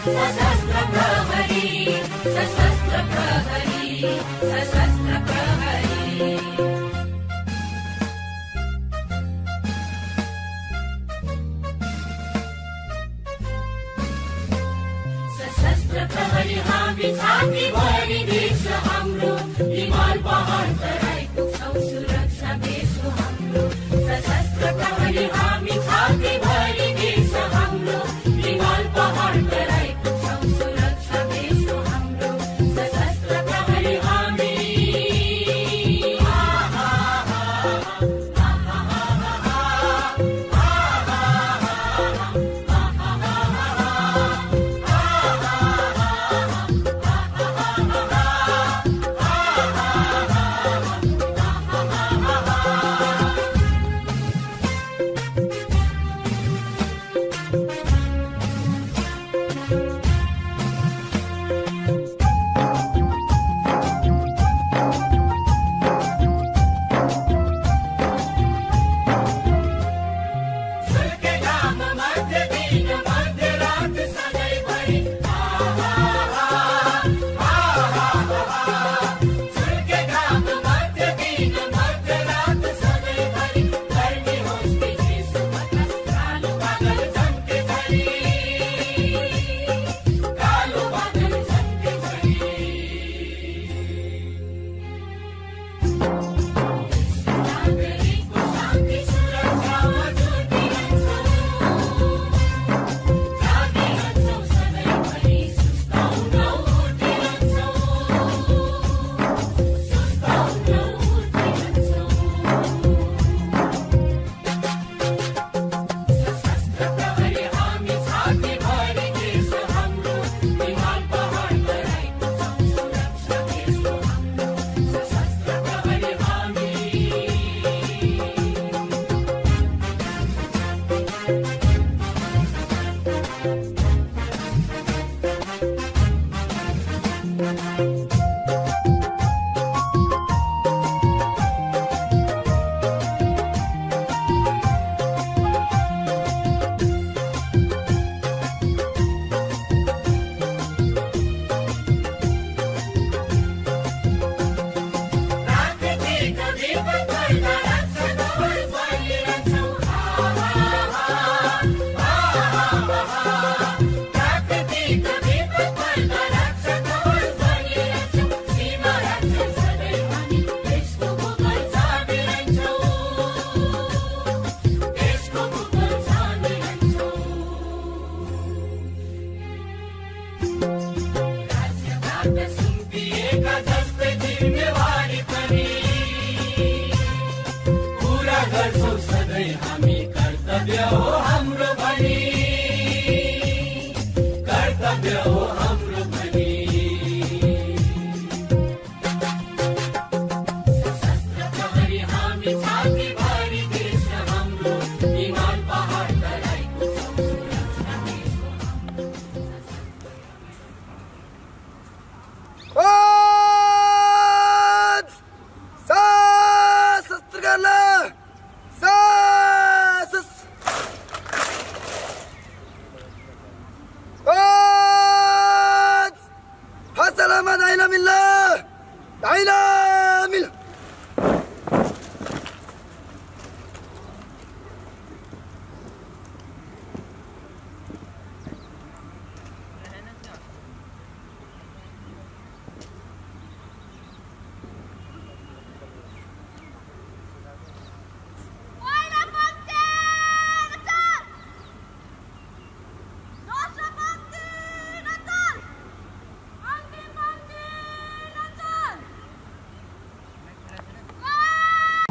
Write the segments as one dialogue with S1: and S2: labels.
S1: सशस्त्र प्रहरी सशस्त्र प्रहरी सशस्त्र प्रहरी सशस्त्र प्रहरी हामी छाती भरि देश हाम्रो हिमाल पहाड तराई पुग्छौ सुरक्षा देश हो हाम्रो सशस्त्र प्रहरी हामी छाती भरि देश हाम्रो हिमाल पहाड तराई पुग्छौ सुरक्षा देश हो हाम्रो सशस्त्र प्रहरी हामी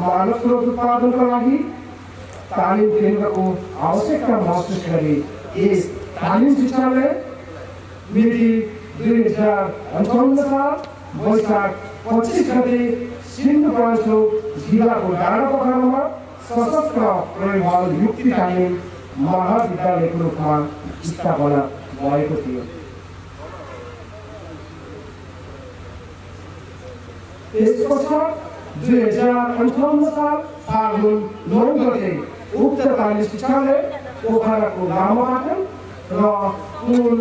S2: मानव स्रोत उत्पादनका लागि तालिम केन्द्रको आवश्यकता महसुस गरी यस तालिम शिक्षालय मिति 2058 साल वैशाख 25 गते सिन्धुपाल्चोक जिल्लाको डाँडापोखरामा सशस्त्र प्रहरी बल युक्ति तालिम महाविद्यालयको रूपमा स्थापना भएको थियो। त्यसपश्चात 2058 साल फागुन 9 गते उक्त तालिम शिक्षालय पोखराको नामबाट र कुल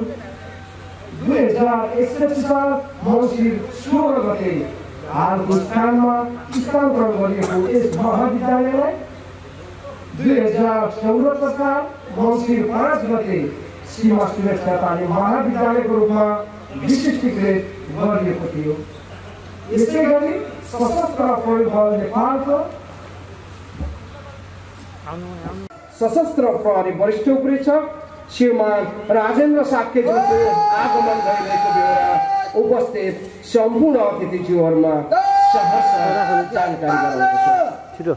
S2: 2061 साल मङ्सिर 16 गते हालको स्थानमा स्थानान्तरण गरिएको यस महाविद्यालयलाई 2074 साल मङ्सिर 5 गते सीमा सुरक्षा तालिम महाविद्यालयको रूपमा विशिष्टीकृत गरिएको थियो। यसै गरी सशस्त्र प्रहरी बल नेपालको सशस्त्र प्रहरी वरिष्ठ उपरीक्षक श्रीमान राजेन्द्र साक्यज्यूको आगमन भइरहेको बेला उपस्थित सम्पूर्ण अतिथिज्यूहरूमा सहर्ष जानकारी गराउँदछु।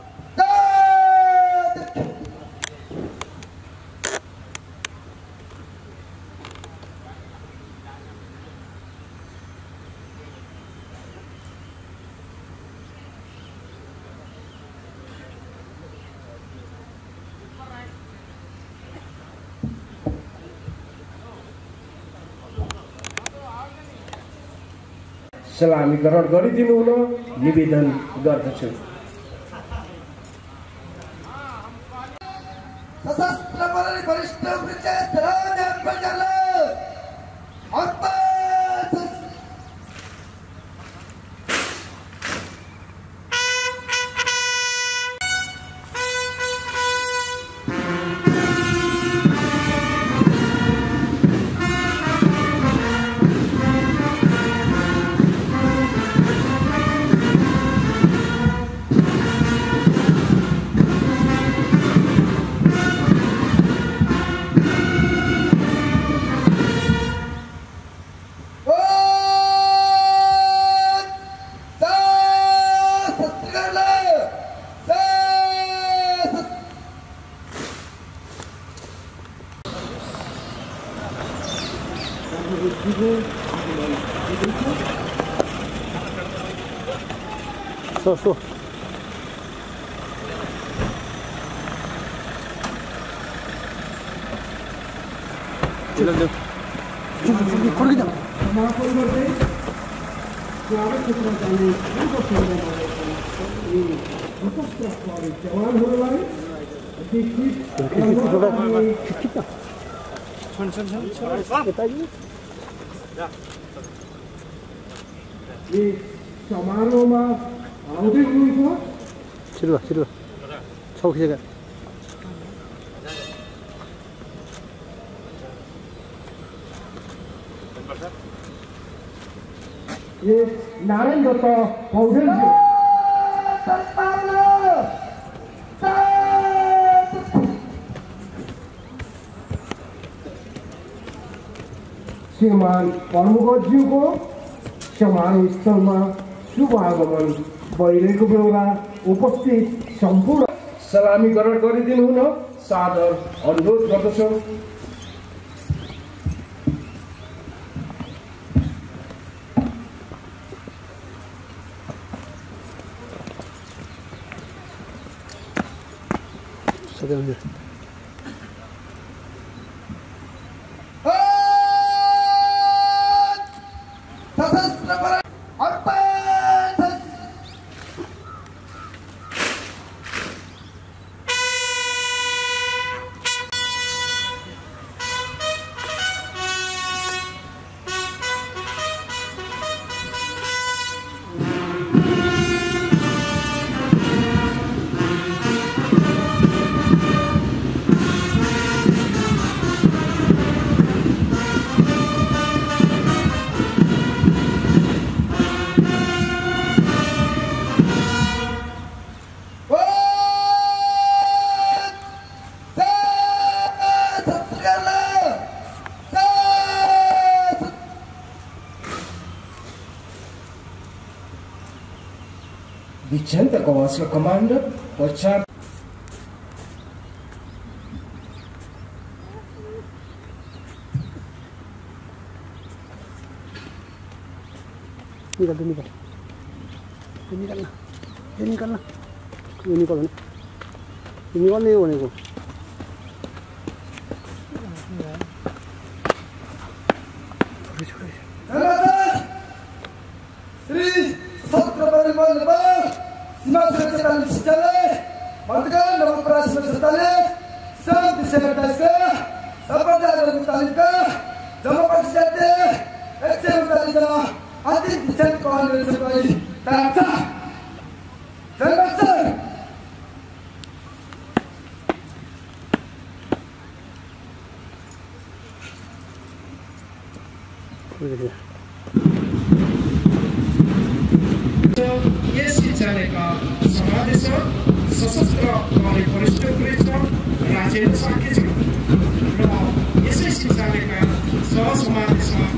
S2: सलामी ग्रहण गरिदिनु हुन निवेदन गर्दछु।
S3: सशस्त्र प्रहरी वरिष्ठ उपरीक्षक
S4: So.
S2: समारोहमा आउँदै हुनुहुन्छ।
S4: छिटो छौ खिचेका
S2: नारायण दत्त पौडेलज्यू श्रीमान प्रमुखज्यूको समारोह स्थलमा शुभ आगमन भइरहेको बेला उपस्थित सम्पूर्ण सलामी ग्रहण गरिदिनु हुन सादर अनुरोध गर्दछु। Vicente Kowalska Commander पश्चात
S4: निकाल्ने भनेको
S3: सीमा सुरक्षा तालिम शिक्षालय मर्दगान नवलपरा सीमा सुरक्षा तालिम सन् 2028 का तालिम का जम्मू कश्मीर पालन सबै ताता धन्यवाद
S2: यस विद्यालयका समादेशक सशस्त्र प्रहरी वरिष्ठ पुलिस राजेन्द्र साकेजी र यसै विद्यालयका सहसमादेशक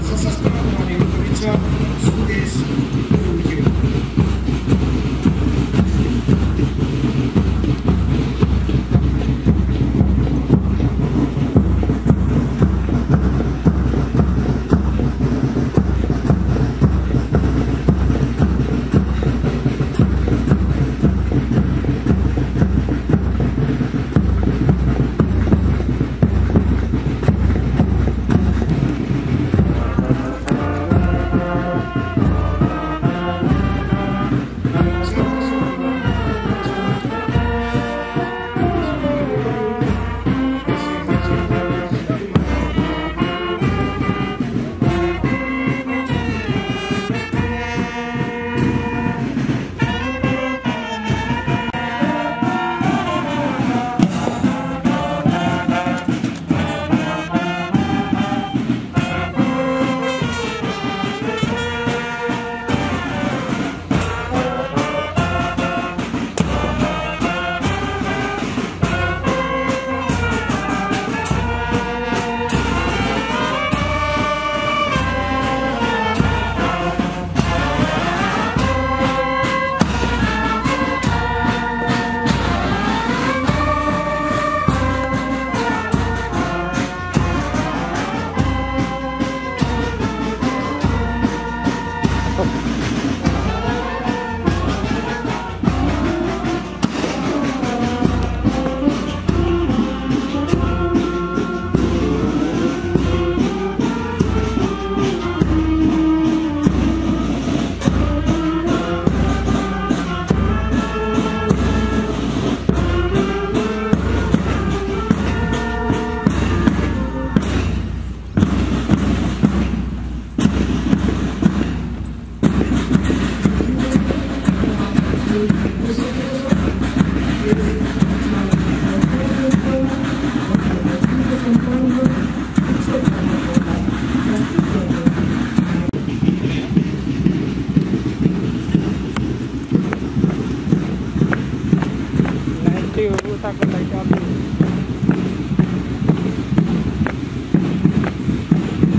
S2: सशस्त्र प्रहरी पुलिस सुदेश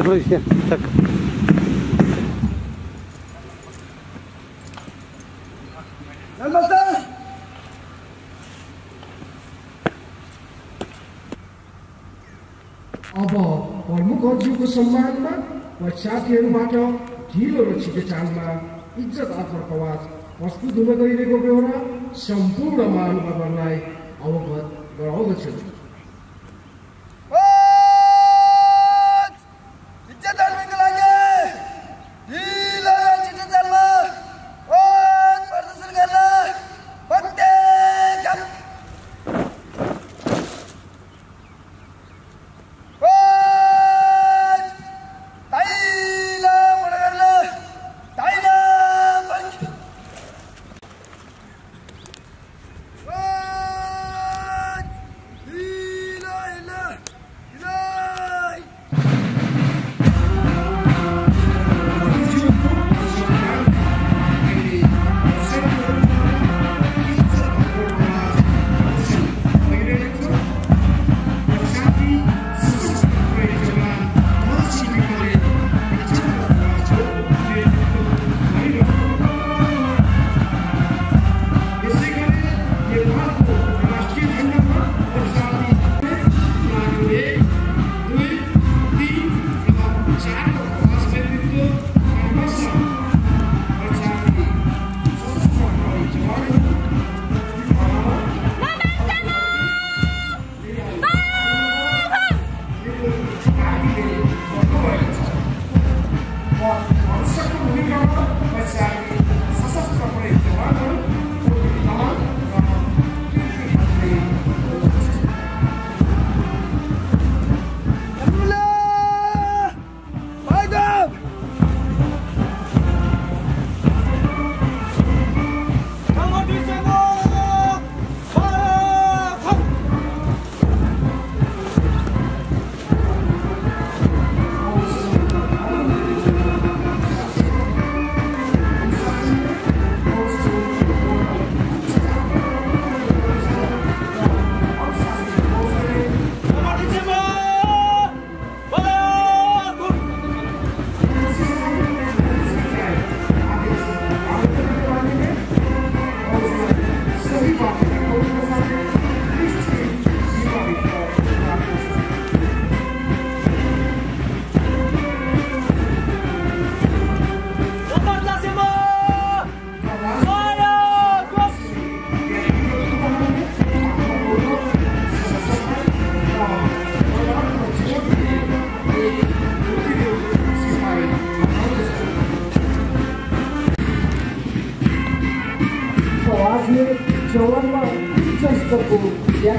S2: गुरुज्यू।
S4: Tak.
S2: अब प्रमुख अतिथिको सम्मानमा वा साथीहरूबाट ढिलो र छिटो चालमा इज्जत आत्मक आवाज प्रस्तुत हुन गइरहेको बेहोरा सम्पूर्ण महानुभावहरूलाई अवगत गराउँदछु।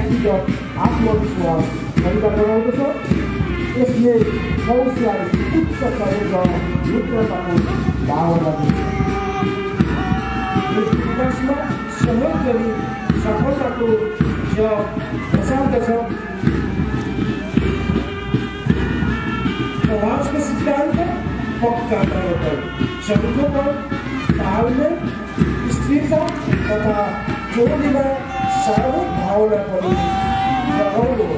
S2: व्यक्तिगत आत्मविश्वास भएका गराउँदछ। यसले मनुष्यलाई उच्च सहयोग र मित्रताको भावना दिन्छ। यस विकासमा सहयोग गरी सफलताको जग बसाल्दछ। समाजको सिद्धान्त पक्का प्रवर्तन, सदुपयोग, तालमेल, स्थिरता तथा जोडीमा सार्वजनिक भावना पनि जगाउनु हो।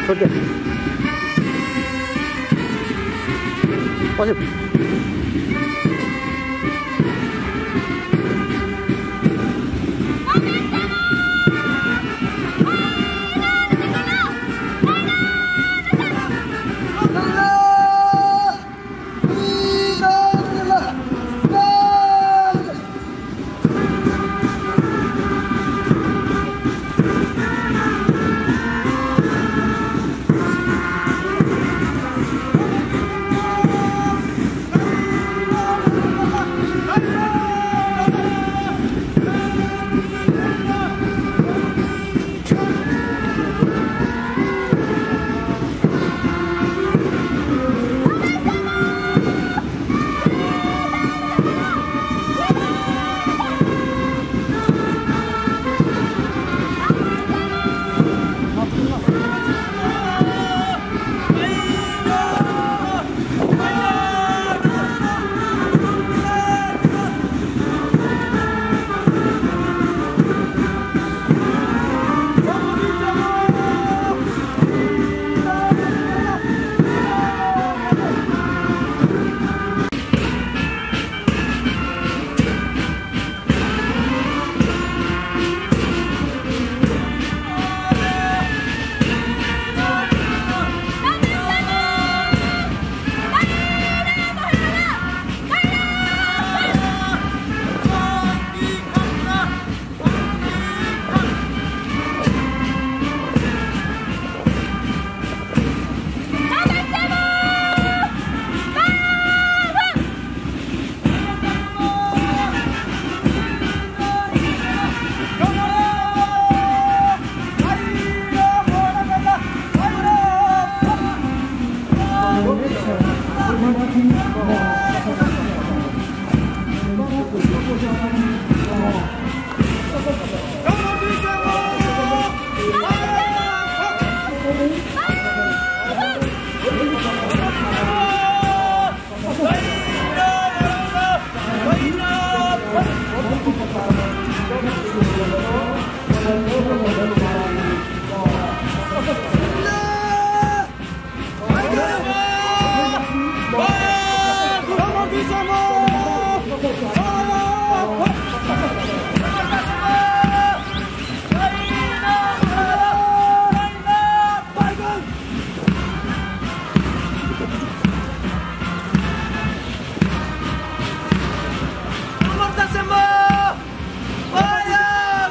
S4: छोटे पछि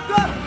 S3: Go!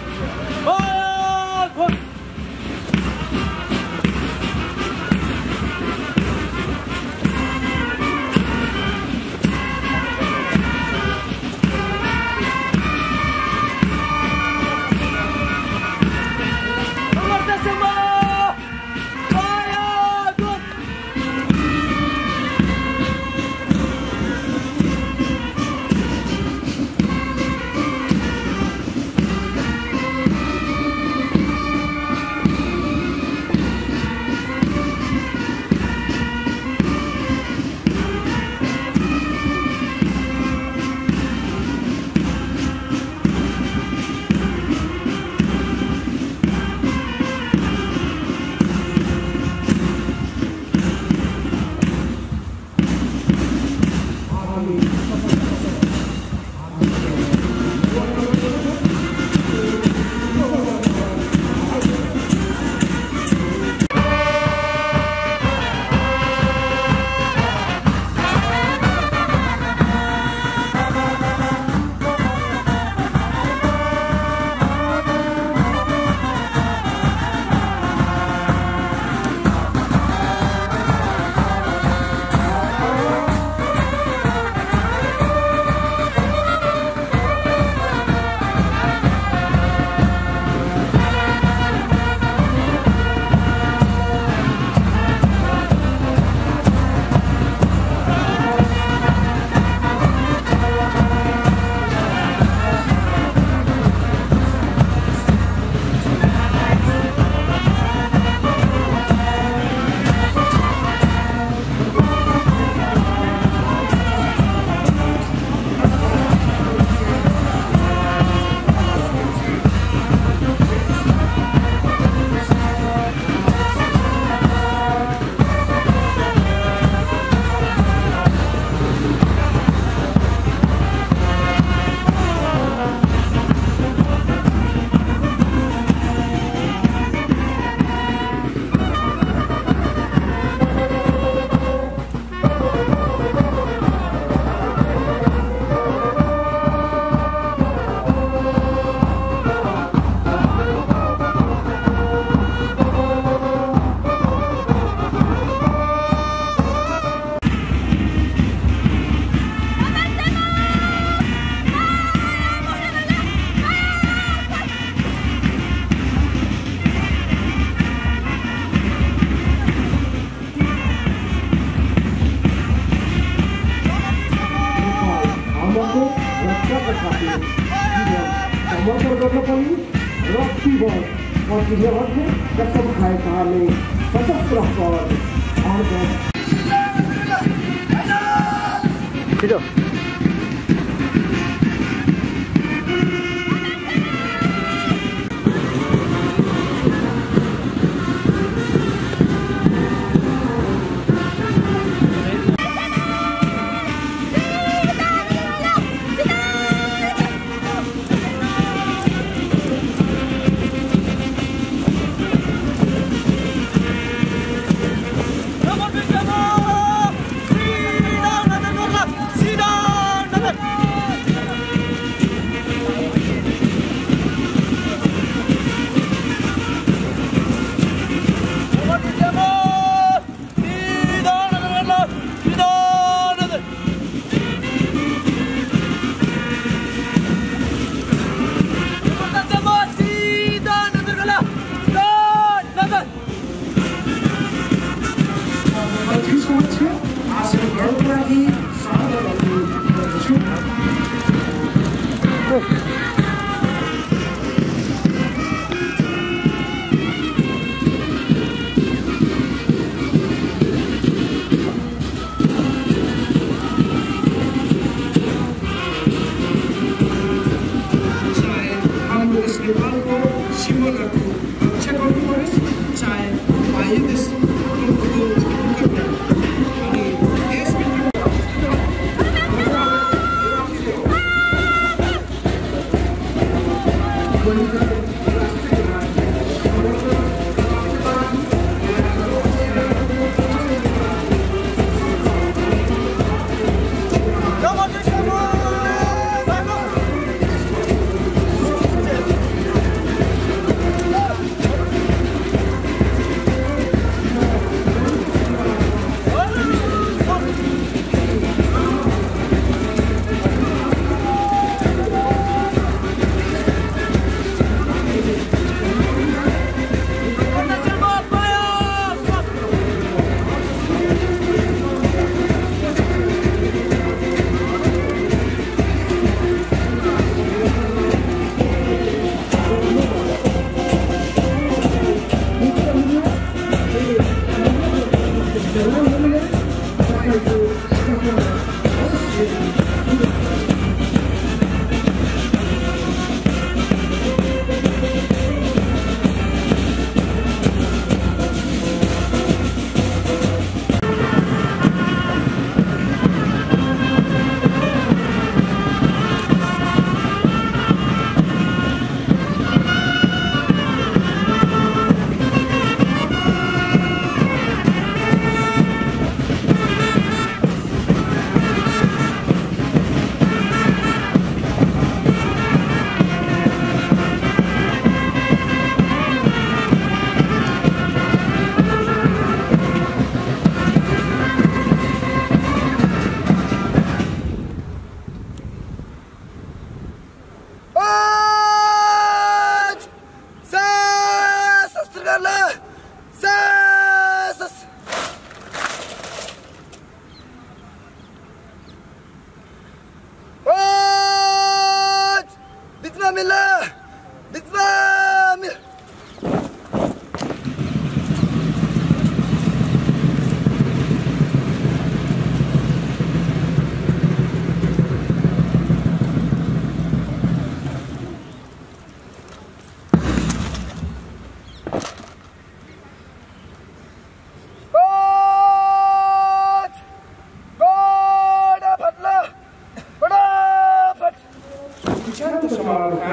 S2: शिविर प्रतियोहरूले कसम खाएकाले सशस्त्र फौज अर्घ
S4: छिटो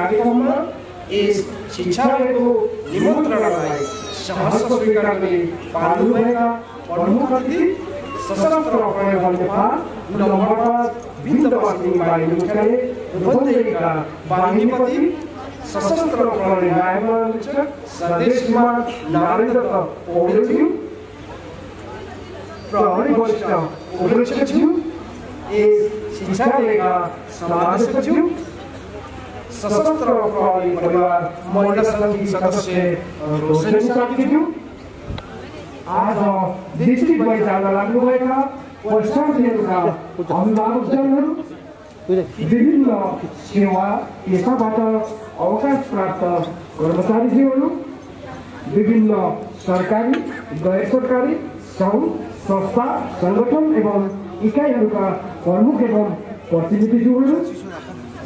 S2: कार्यक्रममा यस शिक्षाको निमन्त्रणालाई सहर्ष स्वीकार गरी पाल्नुभएका प्रमुख अतिथि सशस्त्र प्रहरी नेपाल नम्बर बिन्दवासी बाहिनी मुख्यालय रूपन्देहीका बाहिनीपति सशस्त्र प्रहरी न्यायाधीश सदेशमा नरेन्द्र पौडेलज्यू प्रहरी वरिष्ठ उपरीक्षकज्यू यस शिक्षालयका समाजज्यू सशस्त्र प्रहरी परिवार महिला समिति सदस्य रोशनी साथीज्यू आज डिस्ट्रिक्ट वाइज जान लाग्नुभएका प्रशासनका अभिभावकजनहरू विभिन्न सेवा पेसाबाट अवकाश प्राप्त कर्मचारीज्यूहरू, विभिन्न सरकारी गैर सरकारी सङ्घ संस्था सङ्गठन एवं इकाइहरूका प्रमुख एवं प्रतिनिधिज्यूहरू,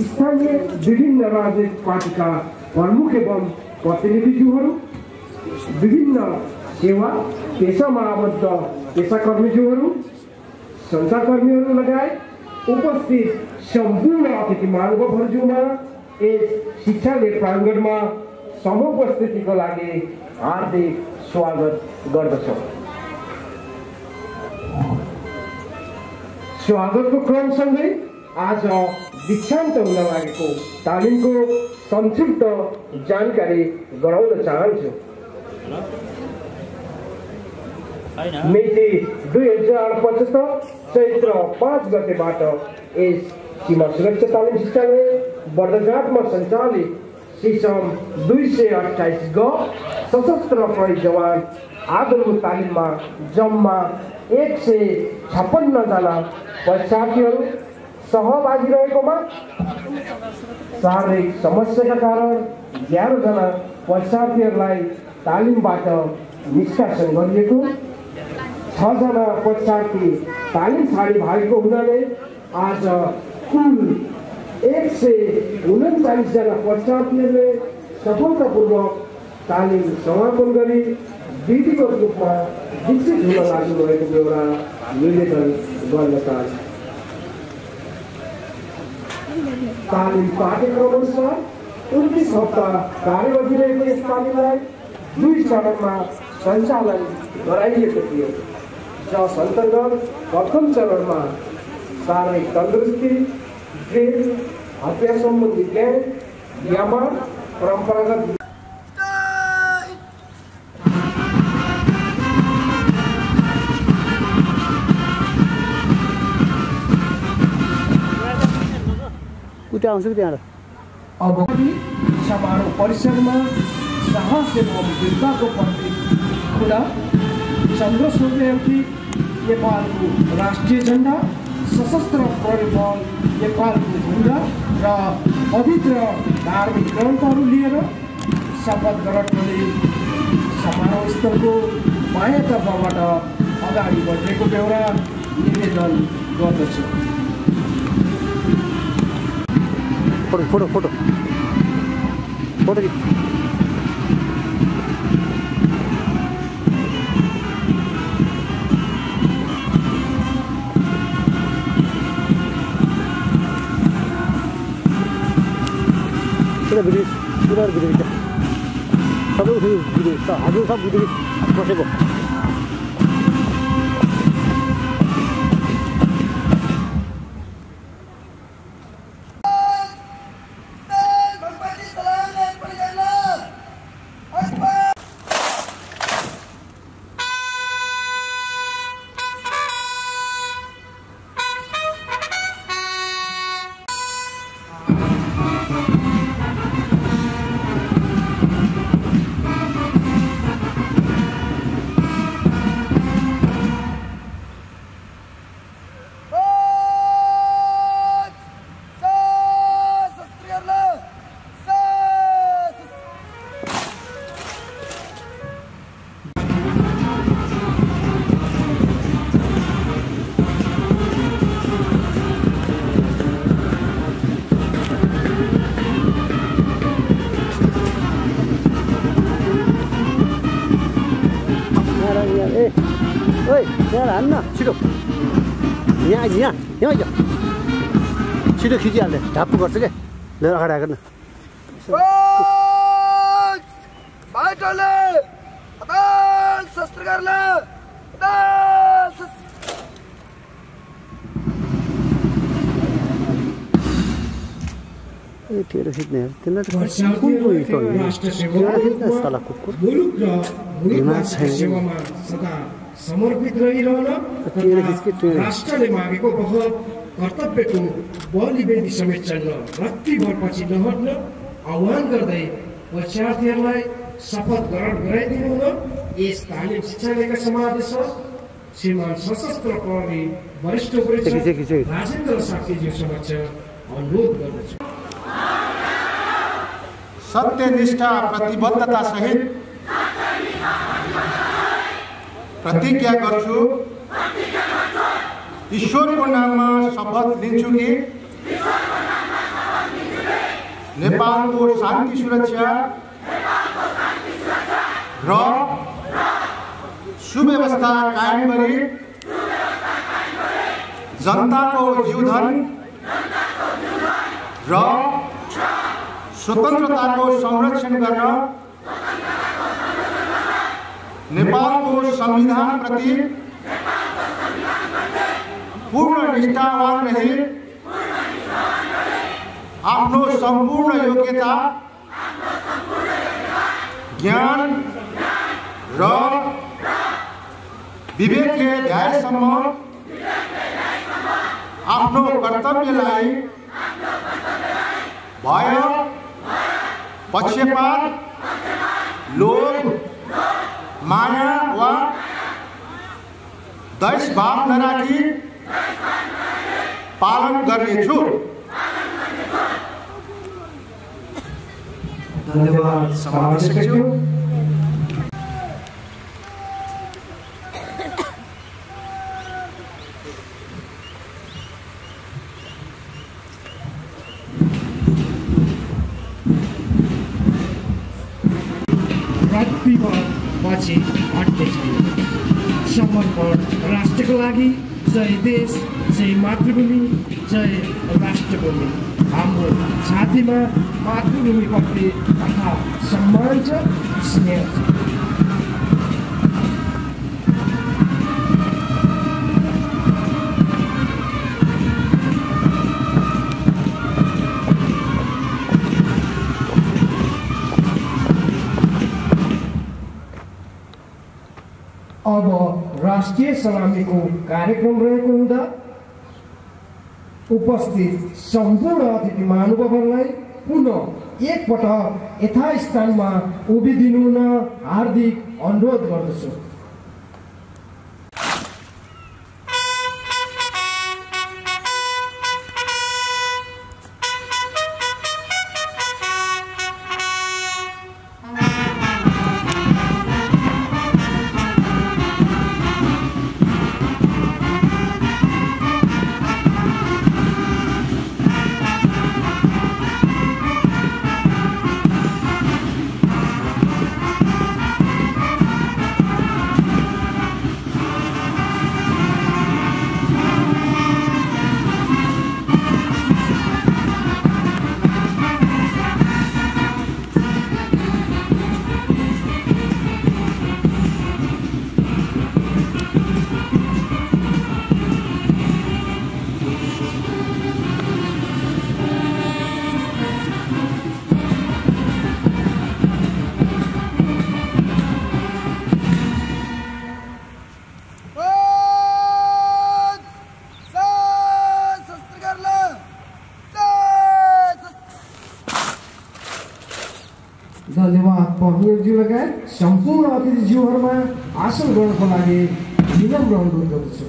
S2: स्थानीय विभिन्न राजनीतिक पार्टीका प्रमुख एवं प्रतिनिधिज्यूहरू, विभिन्न सेवा पेसामा आबद्ध पेसाकर्मीज्यूहरू, सञ्चारकर्मीहरू लगायत उपस्थित सम्पूर्ण अतिथि महानुभावहरूमा यस शिक्षालय प्राङ्गणमा समुपस्थितिको लागि हार्दिक स्वागत गर्दछौँ। स्वागतको क्रमसँगै आज दीक्षान्त हुन लागेको तालिमको संक्षिप्त जानकारी गराउन चाहन्छु। मिति 2075 चैत्र 5 गतेबाट यस सीमा सुरक्षा तालिम शिक्षालय बर्दघाटमा सञ्चालित सिसम 228 ग सशस्त्र प्रहरी जवान आदरको तालिममा जम्मा 156 जना परीक्षार्थीहरू सहभागी रहेकोमा शारीरिक समस्याका कारण 11 जना परीक्षार्थीहरूलाई तालिमबाट निष्कासन गरिएको, 6 जना परीक्षार्थी तालिम छाडी भागेको हुनाले आज कुल 139 जना परीक्षार्थीहरूले सफलतापूर्वक तालिम समापन गरी विधिगत रूपमा विकसित हुन लाग्नुभएको एउटा निवेदन गर्न चाहन्छु। तालिम पाठ्यक्रम अनुसार 29 हप्ता कार्यवधि रहेको यस तालिमलाई 2 चरणमा सञ्चालन गराइएको थियो, जस अन्तर्गत प्रथम चरणमा शारीरिक तन्दुरुस्ती, ड्रिल, हतियार सम्बन्धी ज्ञान, व्यायाम, परम्परागत अब समारोह परिसरमा साहस एवं वीरताको प्रतीक खुला चन्द्र सूर्यवती नेपालको राष्ट्रिय झण्डा, सशस्त्र प्रहरी बल नेपालको झण्डा र पवित्र धार्मिक ग्रन्थहरू लिएर शपथ ग्रहणले समारोह स्थलको बायाँतर्फबाट अगाडि बढेको बेहोरा निवेदन गर्दछु।
S4: Photo photo photo photo video पुरा भिडियो सबै भिडियो हजुर सब भिडियो बसेको हान्न छिटो यहाँ आइज यहाँ आइज छिटो खिचिहाल्ने ढाप्पु गर्छ क्या लिएर अगाडि आएको ठेलो खिच्ने साला कुकुर
S2: समर्पित रहिरहन राष्ट्रले मागेको बहुत कर्तव्यको बलि वेदी समेत चल्न रत्तिभर पछि नहट्न आह्वान गर्दै परीक्षार्थीहरूलाई शपथ ग्रहण गराइदिनु हुन यस तालिम शिक्षालयका समादेशक श्रीमान सशस्त्र प्रहरी वरिष्ठ परीक्षक राजेन्द्र साक्यज्यू समक्ष अनुरोध गर्दछु।
S5: सत्यनिष्ठा प्रतिबद्धता सहित प्रतिज्ञा गर्छु ईश्वरको नाममा शपथ लिन्छु कि नेपालको शान्ति सुरक्षा र सुव्यवस्था कायम गरी जनताको जीवधन र स्वतन्त्रताको संरक्षण गर्न नेपालको संविधानप्रति पूर्ण निष्ठावान रही आफ्नो सम्पूर्ण योग्यता ज्ञान र विवेकले ल्याएसम्म आफ्नो कर्तव्यलाई भय पक्षपात लोभ माया वा द्वेषभाव नराखी पालन गर्नेछु।
S2: धन्यवाद समावेशज्यू।
S6: पछि हट्दैछन्। समर्पण राष्ट्रको लागि। जय देश, जय मातृभूमि, जय राष्ट्रभूमि। हाम्रो छातीमा मातृभूमिप्रति तथा सम्मान छ, स्नेह छ।
S2: अब राष्ट्रिय सलामीको कार्यक्रम रहेको हुँदा उपस्थित सम्पूर्ण अतिथि महानुभावहरूलाई पुनः एकपटक यथास्थानमा उभिदिनु हुन हार्दिक अनुरोध गर्दछु। धन्यवाद पहुँची लगायत सम्पूर्ण अतिथिज्यूहरूमा आसन गर्नको लागि विनम्र अनुरोध गर्दछु।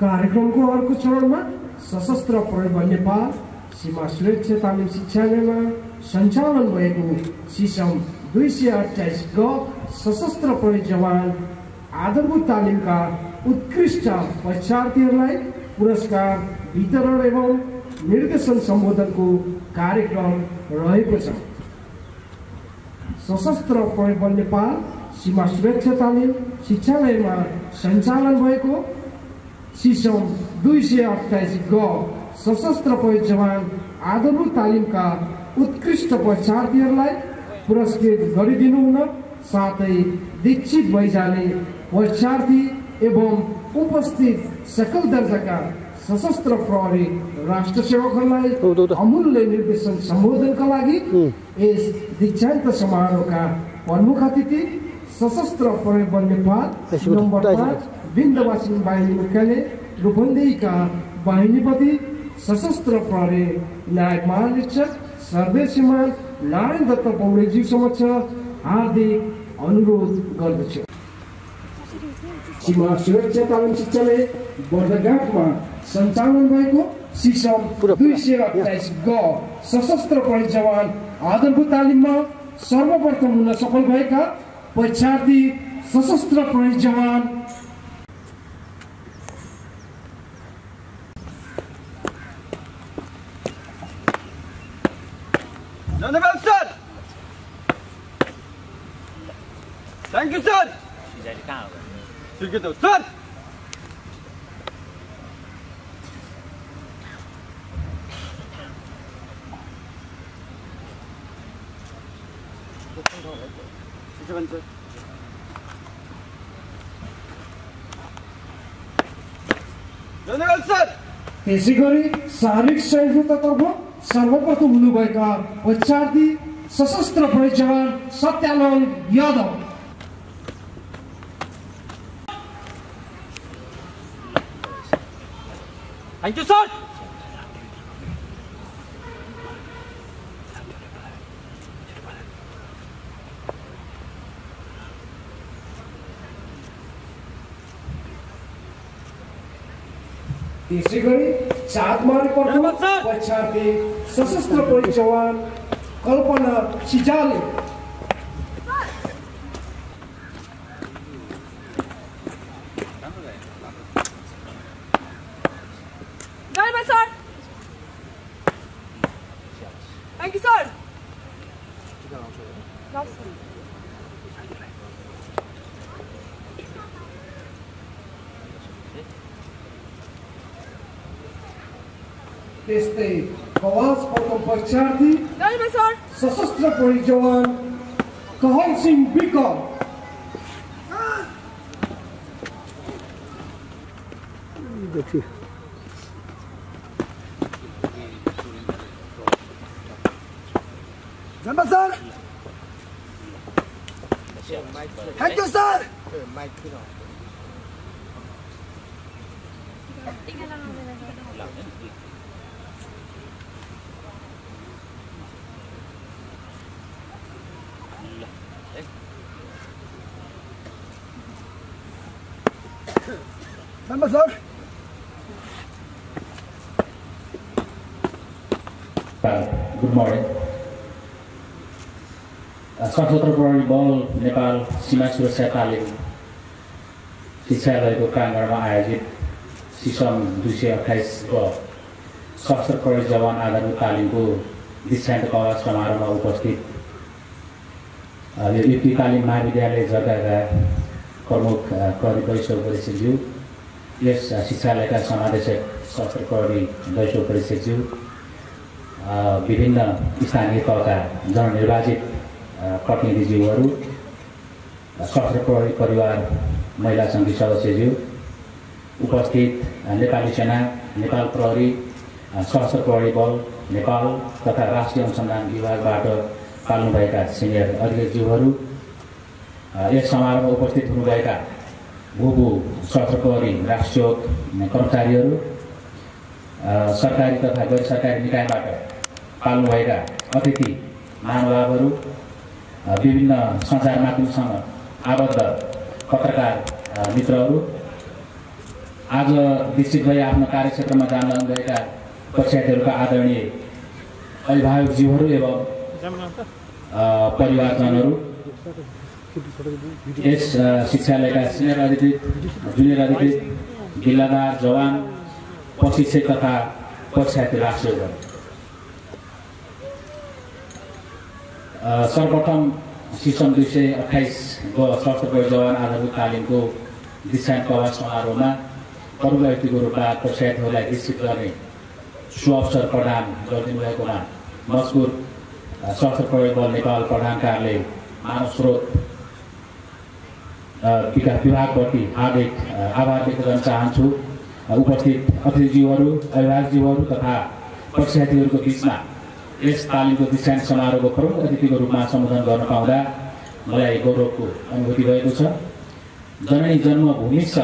S2: कार्यक्रमको अर्को चरणमा सशस्त्र प्रहरी बल नेपाल
S6: सीमा सुरक्षा तालिम शिक्षालयमा सञ्चालन भएको सिसम 228 ग सशस्त्र प्रहरी जवान आधारभूत तालिमका उत्कृष्ट परीक्षार्थीहरूलाई पुरस्कार वितरण एवं निर्देशन सम्बोधनको कार्यक्रम रहेको छ। सशस्त्र प्रहरी बल नेपाल सीमा सुरक्षा तालिम शिक्षालयमा सञ्चालन भएको सिसम 228 ग सशस्त्र प्रहरी जवान आधारभूत तालिमका उत्कृष्ट परीक्षार्थीहरूलाई पुरस्कृत गरिदिनु हुन साथै दीक्षित भइजाने परीक्षार्थी एवं उपस्थित सकल दर्जाका सशस्त्र प्रहरी राष्ट्र सेवकहरूलाई अमूल्य निर्देशन सम्बोधनका लागि यस दीक्षान्त समारोहका प्रमुख अतिथि सशस्त्र प्रहरी बल नेपाल नम्बर 5 विन्ध्यवासिनी बाहिनी मुख्यालय रूपन्देहीका बाहिनीपति सशस्त्र प्रहरी नायक महानिरीक्षक सर्वेश्रीमा नारायण दत्त पौडेलजी समक्ष हार्दिक अनुरोध गर्दछु। सीमा सुरक्षा तालिम शिक्षालय बर्दघाटमा सञ्चालन भएको सिसम 228 ग सशस्त्र प्रहरी जवान आधारभूत तालिममा सर्वप्रथम हुन सफल भएका परीक्षार्थी सशस्त्र प्रहरी जवान
S3: धन्यवाद सर। Thank you sir. ठीक है तो सर। धन्यवाद सर।
S6: त्यसै गरी शारीरिक सहयोगितातर्फ सर्वप्रथम हुनुभएका परीक्षार्थी सशस्त्र प्रहरी जवान Satyanand Yadav.
S3: Thank you sir.
S6: त्यसै गरी चाँदमारी प्रथम परीक्षार्थी सशस्त्र प्रहरी जवान कल्पना सिजाले।
S7: धन्यवाद सर। Thank you sir.
S6: त्यस्तै कवास प्रथम परीक्षार्थी
S7: धन्यवाद सर।
S6: सशस्त्र प्रहरी जवान कहल सिंह विकल।
S3: धन्यवाद सर। Thank you sir. धन्यवाद सर।
S8: Good morning. सशस्त्र प्रहरी बल नेपाल सीमा सुरक्षा तालिम शिक्षालयको प्राङ्गणमा आयोजित सिसम 228 को सशस्त्र प्रहरी जवान आधारभूत तालिमको दीक्षान्त कवास समारोहमा उपस्थित यो युक्ति तालिम महाविद्यालय जग्गाका प्रमुख प्रहरी परिषद उपरीक्षकज्यू, यस शिक्षालयका समादेशक सशस्त्र प्रहरी वैश्व उपरीक्षकज्यू, विभिन्न स्थानीय तहका जननिर्वाचित प्रतिनिधिज्यूहरू, सशस्त्र प्रहरी परिवार महिला सङ्घी सदस्यज्यू, उपस्थित नेपाली सेना, नेपाल प्रहरी, सशस्त्र प्रहरी बल नेपाल तथा राष्ट्रिय अनुसन्धान विभागबाट पाल्नुभएका सिनियर अधिकारीज्यूहरू, यस समारोहमा उपस्थित हुनुभएका भूभू सशस्त्र प्रहरी राष्ट्रिय कर्मचारीहरू, सरकारी तथा गैर सरकारी निकायबाट पाल्नुभएका अतिथि महानुभावहरू, विभिन्न सञ्चार माध्यमसँग आबद्ध पत्रकार मित्रहरू, आज निश्चित भई आफ्नो कार्यक्षेत्रमा जान लाग्नुभएका परीक्षार्थीहरूका आदरणीय अभिभावकज्यूहरू एवं परिवारजनहरू, यस शिक्षालयका सिनियर अधिकृत, जुनियर अधिकृत, जिल्लादार, जवान, प्रशिक्षक तथा परीक्षार्थी राष्ट्रहरू, सर्वप्रथम सिसम 228 को सशस्त्र प्रहरी जवान आधारभूत तालिमको दीक्षान्त प्रवास समारोहमा प्रमुख अतिथिको रूपमा परीक्षार्थीहरूलाई निश्चित गर्ने सुअवसर प्रदान गरिदिनु भएकोमा मजकुर सशस्त्र प्रहरी बल नेपाल प्रधान कार्यालय मानव स्रोत विकास विभागप्रति हार्दिक आभार व्यक्त गर्न चाहन्छु। उपस्थित अतिथिज्यूहरू, अभिभावकज्यूहरू तथा परीक्षार्थीहरूको बिचमा यस तालिमको दीक्षान्त समारोहको प्रमुख अतिथिको रूपमा सम्बोधन गर्न पाउँदा मलाई गौरवको अनुभूति भएको छ। जननी जन्मभूमि छ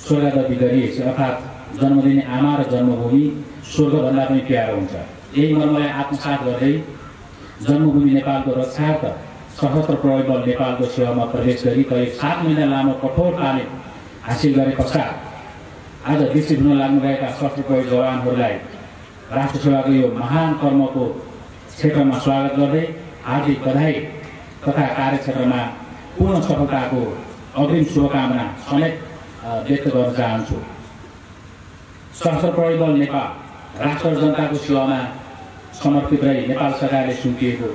S8: स्वर्गदपि गरिएछ, अर्थात् जन्म दिने आमा र जन्मभूमि स्वर्गभन्दा पनि प्यारो हुन्छ। यही मर्मलाई आत्मसात गर्दै जन्मभूमि नेपालको रक्षार्थ सशस्त्र प्रहरी बल नेपालको सेवामा प्रवेश गरी करिब 7 महिना लामो कठोर तालिम हासिल गरे पश्चात आज दीक्षित हुन लाग्नुभएका सशस्त्र प्रहरी जवानहरूलाई राष्ट्र सेवाको यो महान कर्मको क्षेत्रमा स्वागत गर्दै हार्दिक बधाई तथा कार्यक्षेत्रमा पूर्ण सफलताको अग्रिम शुभकामना समेत व्यक्त गर्न चाहन्छु। सशस्त्र प्रहरी बल नेपाल राष्ट्र र जनताको सेवामा समर्पित रही नेपाल सरकारले सुम्पिएको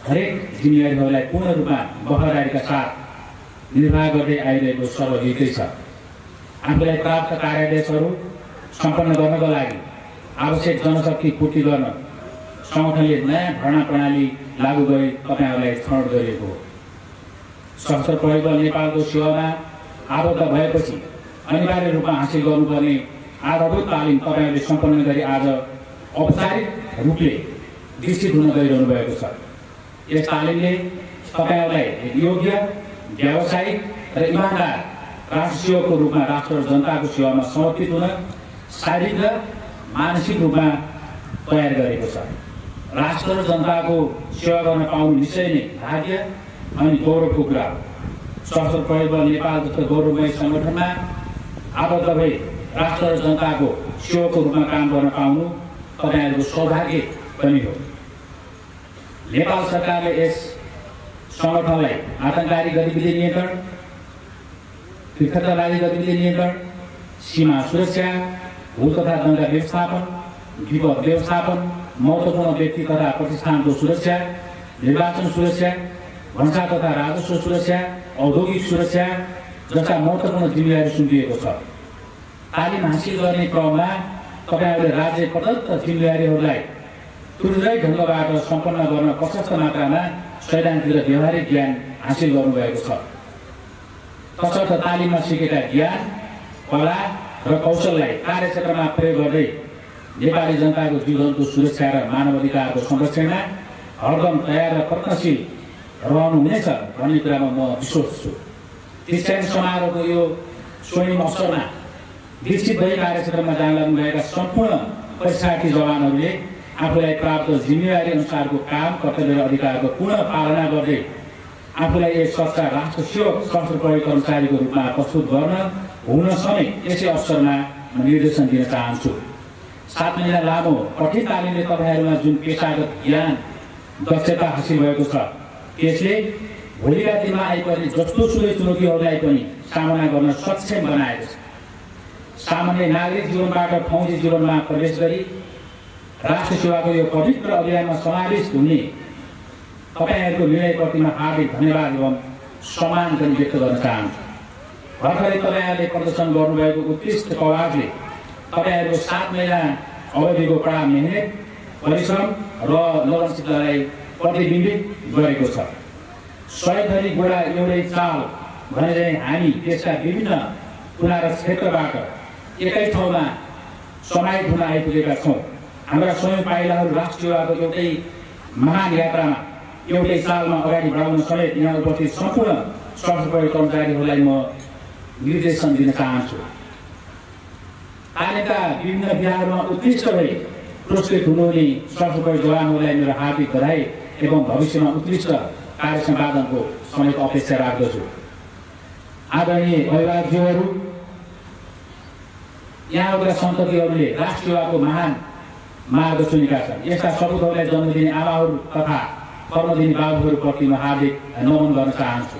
S8: हरेक जिम्मेवारीहरूलाई पूर्ण रूपमा वफादारीका साथ निर्वाह गर्दै आइरहेको सर्वविदितै छ। आफूलाई प्राप्त कार्यादेशहरू सम्पन्न गर्नको लागि आवश्यक जनशक्ति पूर्ति गर्न संगठनले नयाँ भर्ना प्रणाली लागू गरी तपाईँहरूलाई छनौट गरिएको हो। सशस्त्र प्रहरी बल नेपालको सेवामा आबद्ध भएपछि अनिवार्य रूपमा हासिल गर्नुपर्ने आधारभूत तालिम तपाईँहरूले सम्पन्न गरी आज औपचारिक रूपले विकसित हुन गइरहनु भएको छ। यस तालिमले तपाईँहरूलाई योग्य, व्यावसायिक र इमानदार राष्ट्र सेवकको रूपमा राष्ट्र र जनताको सेवामा समर्पित हुन शारीरिक र मानसिक रूपमा तयार गरेको छ। राष्ट्र र जनताको सेवा गर्न पाउनु निश्चय नै भाग्य अनि गौरवको कुरा हो। सशस्त्र प्रहरी बल नेपाल जस्तो गौरवमय सङ्गठनमा आबद्ध भई राष्ट्र र जनताको सेवकको रूपमा काम गर्न पाउनु तपाईँहरूको सौभाग्य पनि हो। नेपाल सरकारले यस सङ्गठनलाई आतङ्ककारी गतिविधि नियन्त्रण, तीर्थतावादी गतिविधि नियन्त्रण, सीमा सुरक्षा, भू तथा दण्ड व्यवस्थापन, विपद व्यवस्थापन, महत्त्वपूर्ण व्यक्ति तथा प्रतिष्ठानको सुरक्षा, निर्वाचन सुरक्षा, भन्सा तथा राजस्व सुरक्षा, औद्योगिक सुरक्षा जस्ता महत्त्वपूर्ण जिम्मेवारी सुम्पिएको छ। तालिम हासिल गर्ने क्रममा तपाईँहरूले राज्य प्रदत्त जिम्मेवारीहरूलाई तुरुन्तै ढङ्गबाट सम्पन्न गर्न प्रशस्त मात्रामा सैद्धान्तिक र व्यवहारिक ज्ञान हासिल गर्नुभएको छ। तसर्थ तालिममा सिकेका ज्ञान, कला र कौशललाई कार्यक्षेत्रमा प्रयोग गर्दै नेपाली जनताको जीवनको सुरक्षा र मानव अधिकारको संरक्षणमा हरदम तयार र प्रयत्नशील रहनुहुनेछ भन्ने कुरामा म विश्वास छु। दीक्षान्त समारोहको यो स्वर्णिम अवसरमा विकसित भई कार्यक्षेत्रमा जान लाग्नुभएका सम्पूर्ण परीक्षार्थी जवानहरूले आफूलाई प्राप्त जिम्मेवारी अनुसारको काम, कर्तव्य र अधिकारको पूर्ण पालना गर्दै आफूलाई एक सच्चा राष्ट्र सेवक सशस्त्र प्रहरी कर्मचारीको रूपमा प्रस्तुत गर्न हुन समेत यसै अवसरमा म निर्देशन दिन चाहन्छु। 7 महिना लामो कठिन तालिमले तपाईँहरूमा जुन पेसागत ज्ञान, दक्षता हासिल भएको छ त्यसले भोलिका दिनमा आइपर्ने जस्तोसुकै चुनौतीहरूलाई पनि सामना गर्न सक्षम बनाएको छ। सामान्य नागरिक जीवनबाट फौजी जीवनमा प्रवेश गरी राष्ट्र सेवाको यो पवित्र अभियानमा समावेश हुने तपाईँहरूको निर्णयप्रति म हार्दिक धन्यवाद एवं सम्मान पनि व्यक्त गर्न चाहन्छु। भर्खरै तपाईँहरूले प्रदर्शन गर्नुभएको उत्कृष्ट प्रभावले तपाईँहरूको 7 महिना अवधिको कडा मेहनत, परिश्रम र लगनशीलतालाई प्रतिबिम्बित गरेको छ। सहयोगधरी गोडा एउटै चाल भने हामी देशका विभिन्न कुना र क्षेत्रबाट एकै ठाउँमा समाहित हुन आइपुगेका छौँ। हाम्रा स्वयं पाइलाहरू राष्ट्र सेवाको एउटै महान यात्रामा एउटै चालमा अगाडि बढाउन समेत यहाँ उपस्थित सम्पूर्ण सशस्त्र प्रहरी कर्मचारीहरूलाई म निर्देशन दिन चाहन्छु। तालिमका विभिन्न विधाहरूमा उत्कृष्ट भई पुरस्कृत हुनुहुने सशस्त्र प्रहरी जवानहरूलाई मेरो हार्दिक बधाई एवं भविष्यमा उत्कृष्ट कार्य सम्पादनको समेत अपेक्षा राख्दछु। आदरणीय अभिभावकज्यूहरू, यहाँका सन्ततिहरूले राष्ट्र सेवाको महान मार्ग चुनेका छन्। यस्ता सपुतहरूलाई जन्म दिने आमाहरू तथा कर्म दिने बाबुहरूप्रति म हार्दिक नमन गर्न चाहन्छु।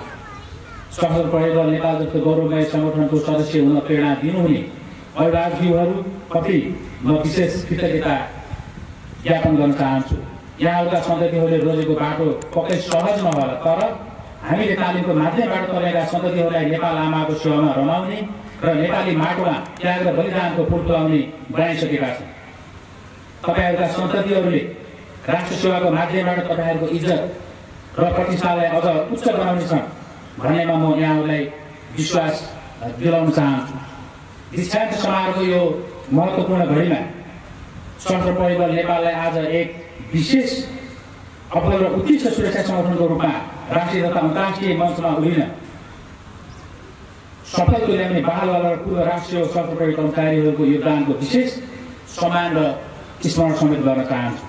S8: सशस्त्र प्रहरी बल नेपाल जस्तो गौरवमय संगठनको सदस्य हुन प्रेरणा दिनुहुने अभिभावकज्यूहरूप्रति म विशेष कृतज्ञता ज्ञापन गर्न चाहन्छु। यहाँहरूका सन्ततिहरूले रोजेको बाटो पक्कै सहज नहोला, तर हामीले तालिमको माध्यमबाट तपाईँका सन्ततिहरूलाई नेपाल आमाको सेवामा रमाउने र नेपाली माटोमा त्याग र बलिदानको फुल फुलाउने बनाइसकेका छन्। तपाईँहरूका सन्ततिहरूले राष्ट्र सेवाको माध्यमबाट तपाईँहरूको इज्जत र प्रतिष्ठालाई अझ उच्च बनाउनेछन् भन्नेमा म यहाँहरूलाई विश्वास दिलाउन चाहन्छु। दीक्षान्त समारोहको यो महत्त्वपूर्ण घडीमा सशस्त्र प्रहरी बल नेपाललाई आज एक विशेष अब्बल र उत्कृष्ट सुरक्षा संगठनको रूपमा राष्ट्रिय तथा अन्तर्राष्ट्रिय मञ्चमा उभिन सफल तुल्याउने बहालवाला र पूर्व राष्ट्रिय सशस्त्र प्रहरी कर्मचारीहरूको योगदानको विशेष सम्मान र स्मरण समेत गर्न चाहन्छु।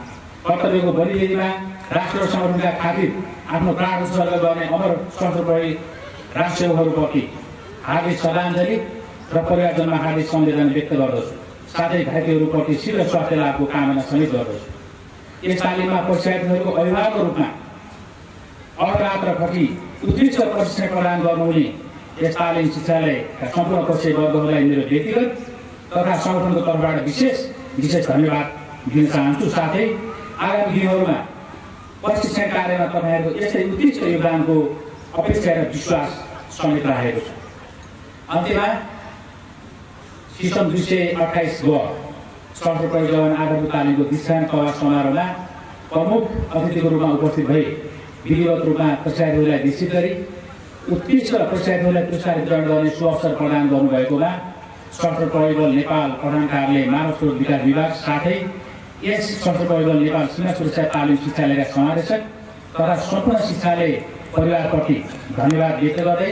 S8: कर्तव्यको बलिवेदीमा राष्ट्र र संगठनका खातिर आफ्नो प्राण उत्सर्ग गर्ने अमर सशस्त्र प्रहरी राष्ट्रसेवकहरूप्रति हार्दिक श्रद्धाञ्जली र परिवारजनमा हार्दिक संवेदना व्यक्त गर्दछु। साथै घाइतेहरूप्रति शीघ्र स्वास्थ्य लाभको कामना समेत गर्दछु। यस तालिममा परीक्षार्थीहरूको अभिभावकको रूपमा अहोरात्र खटी उत्कृष्ट प्रशिक्षण प्रदान गर्नुहुने यस तालिम शिक्षालयका सम्पूर्ण परीक्षावर्गहरूलाई मेरो व्यक्तिगत तथा संगठनको तर्फबाट विशेष धन्यवाद दिन चाहन्छु। साथै आगामी दिनहरूमा प्रशिक्षण कार्यमा तपाईँहरूको यस्तै उत्कृष्ट योगदानको अपेक्षा र विश्वास समेत राखेको छ। अन्त्यमा सिस्टम 228 ग सशस्त्र प्रहरी जवान आधारभूत तालिमको दीक्षान्त कवास समारोहमा प्रमुख अतिथिको रूपमा उपस्थित भई विधिवत रूपमा परीक्षार्थीहरूलाई निश्चित गरी उत्कृष्ट परीक्षार्थीहरूलाई पुरस्कार वितरण गर्ने सुअवसर प्रदान गर्नुभएकोमा सशस्त्र प्रहरी बल नेपाल प्रधान कार्यालय मानव स्रोत विकास विभाग साथै यस सशस्त्र प्रहरी बल नेपाल सीमा सुरक्षा तालिम शिक्षालयका समादेशक तथा सम्पूर्ण शिक्षालय परिवारप्रति धन्यवाद व्यक्त गर्दै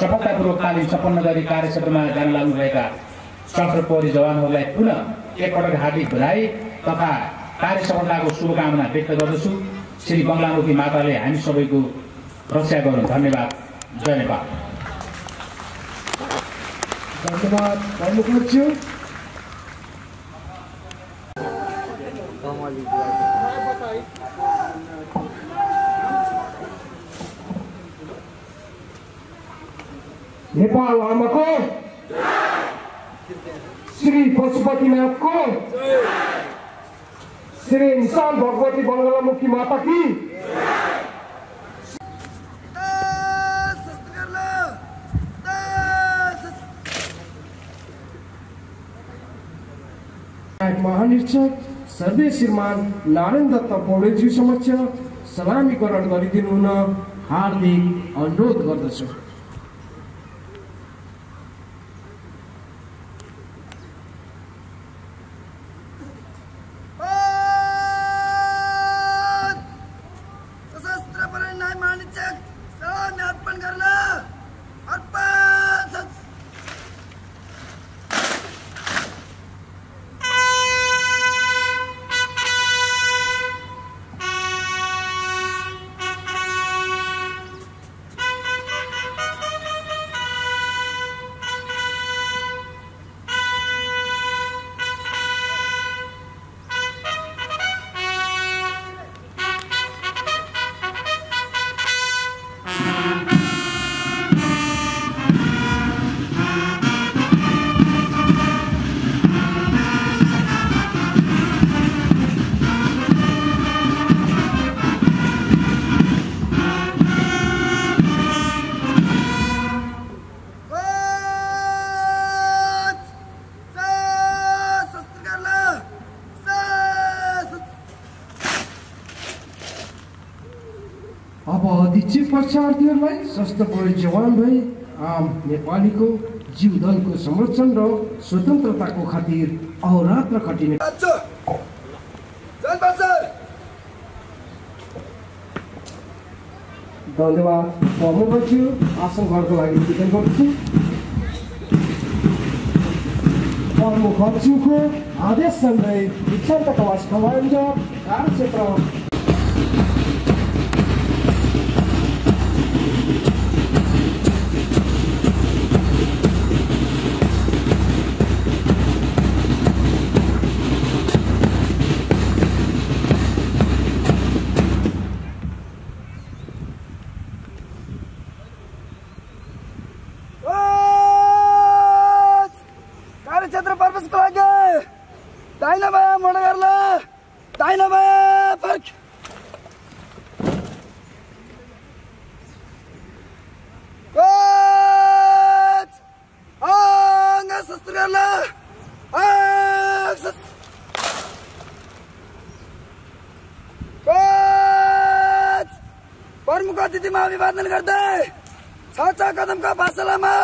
S8: सफलतापूर्वक तालिम सम्पन्न गरी कार्यक्षेत्रमा जान लाग्नुभएका सशस्त्र प्रहरी जवानहरूलाई पुनः एकपटक हार्दिक बधाई तथा कार्य सफलताको शुभकामना व्यक्त गर्दछु। श्री बङ्गलामुखी माताले हामी सबैको रक्षा गरून्। धन्यवाद। जय नेपाल।
S6: धन्यवाद प्रमुखज्यू।
S2: नेपाल आमाको श्री पशुपतिनाथको श्री इंसान भगवती बंगलामुखी माता की
S6: महानिरीक्षक सर्वे श्रीमान नारायण दत्त पौडेलज्यू समक्ष सलामी ग्रहण गरिदिनु हुन हार्दिक अनुरोध गर्दछु। दीक्षित परीक्षार्थीहरूलाई सशस्त्र प्रहरी जवान भई आम नेपालीको जीवदलको संरक्षण र स्वतन्त्रताको खातिर अहोरात्र खटिने
S2: धन्यवाद प्रमुखज्यू। आसन गर्नको लागि निवेदन गर्छु। प्रमुखज्यूको आदेशसँगै दीक्षान्त कवास कमान्ड कार्यक्षेत्र
S3: परेडमा अभिवादन गर्दै 6 कदमका पासलामा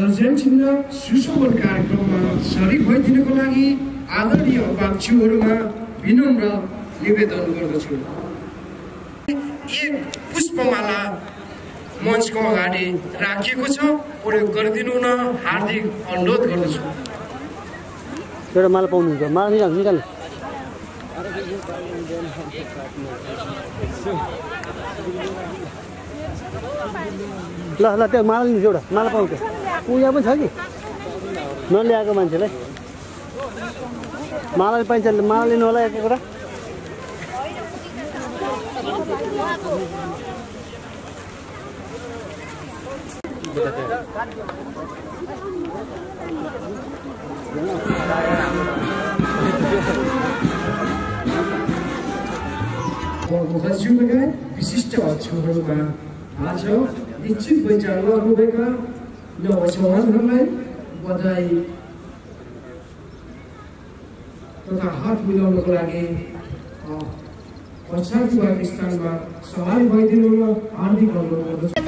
S6: दर्जन छिन्न सुशोभन कार्यक्रममा सरिक भइदिनको लागि आदरणीय अध्यक्षहरूमा विनम्र निवेदन गर्दछु। एक पुष्पमाला मञ्चको अगाडि राखिएको छ, प्रयोग गरिदिनु न हार्दिक अनुरोध गर्दछु।
S4: एउटा माला पाउनुहुन्छ, माला निकाल। ल ल त्यो माला लिनुहोस्, एउटा माला पाउँछ। यहाँ पनि छ कि नल्याएको मान्छेलाई माला पाइन्छ, माला लिनु होला एक एउटा।
S6: हजुरका विशिष्ट अक्षरहरूमा आज निश्चित विचार गर्नुभएका नवजवानहरूलाई बधाई तथा हात मिलाउनको लागि पछाडि स्थानमा सहभागी भइदिनु हार्दिक अनुरोध गर्दछु।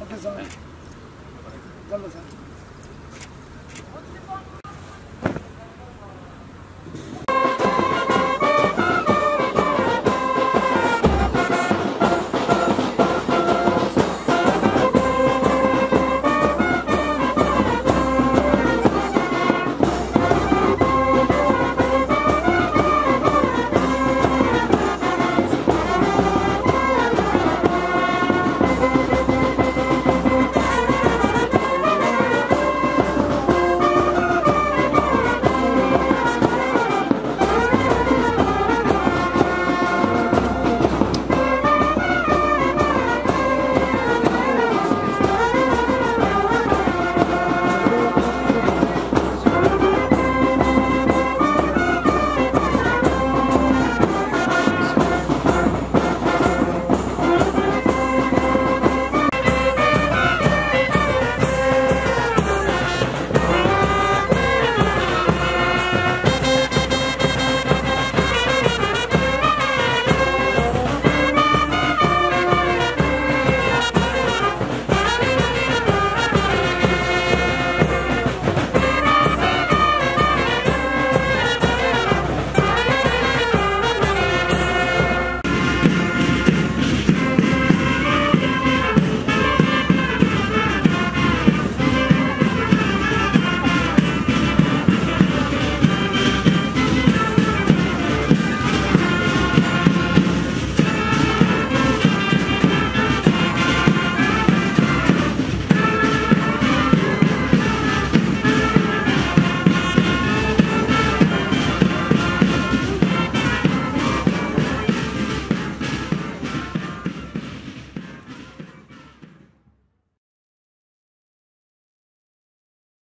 S3: Okay, sir.